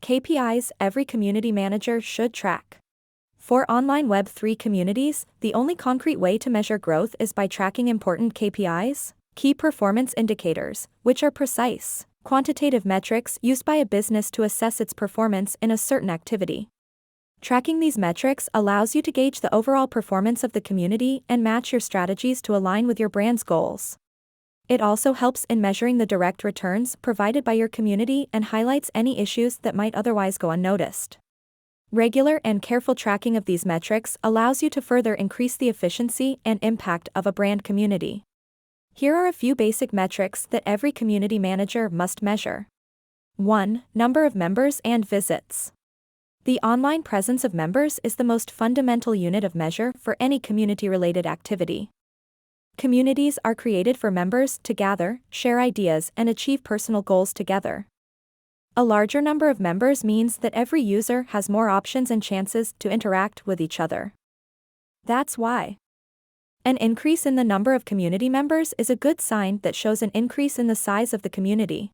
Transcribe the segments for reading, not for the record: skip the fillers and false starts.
KPIs every community manager should track. For online Web3 communities, the only concrete way to measure growth is by tracking important KPIs, key performance indicators, which are precise, quantitative metrics used by a business to assess its performance in a certain activity. Tracking these metrics allows you to gauge the overall performance of the community and match your strategies to align with your brand's goals. It also helps in measuring the direct returns provided by your community and highlights any issues that might otherwise go unnoticed. Regular and careful tracking of these metrics allows you to further increase the efficiency and impact of a brand community. Here are a few basic metrics that every community manager must measure. 1. Number of members and visits. The online presence of members is the most fundamental unit of measure for any community-related activity. Communities are created for members to gather, share ideas, and achieve personal goals together. A larger number of members means that every user has more options and chances to interact with each other. That's why an increase in the number of community members is a good sign that shows an increase in the size of the community.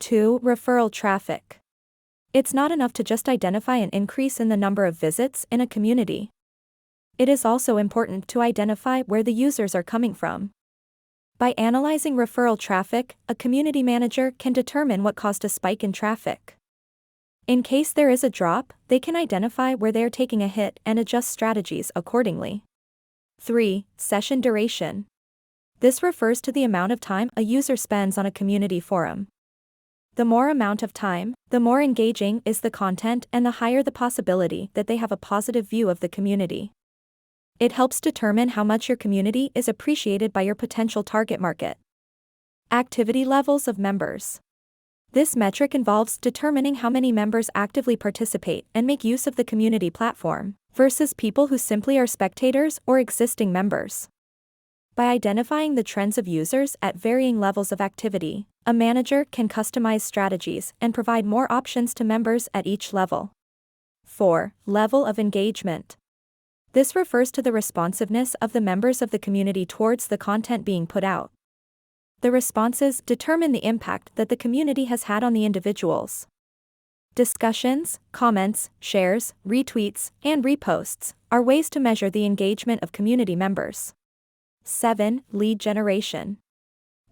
2. Referral traffic. It's not enough to just identify an increase in the number of visits in a community. It is also important to identify where the users are coming from. By analyzing referral traffic, a community manager can determine what caused a spike in traffic. In case there is a drop, they can identify where they are taking a hit and adjust strategies accordingly. 3. Session duration. This refers to the amount of time a user spends on a community forum. The more amount of time, the more engaging is the content and the higher the possibility that they have a positive view of the community. It helps determine how much your community is appreciated by your potential target market. Activity levels of members. This metric involves determining how many members actively participate and make use of the community platform, versus people who simply are spectators or existing members. By identifying the trends of users at varying levels of activity, a manager can customize strategies and provide more options to members at each level. 4. Level of engagement. This refers to the responsiveness of the members of the community towards the content being put out. The responses determine the impact that the community has had on the individuals. Discussions, comments, shares, retweets, and reposts are ways to measure the engagement of community members. 7. Lead generation.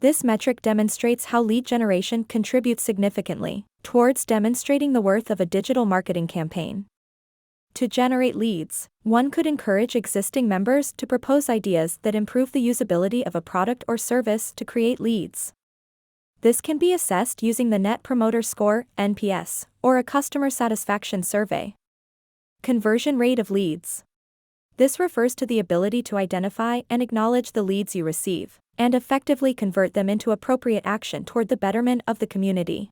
This metric demonstrates how lead generation contributes significantly towards demonstrating the worth of a digital marketing campaign. To generate leads, one could encourage existing members to propose ideas that improve the usability of a product or service to create leads. This can be assessed using the Net Promoter Score, NPS, or a customer satisfaction survey. Conversion rate of leads. This refers to the ability to identify and acknowledge the leads you receive, and effectively convert them into appropriate action toward the betterment of the community.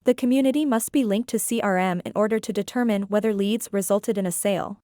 The community must be linked to CRM in order to determine whether leads resulted in a sale.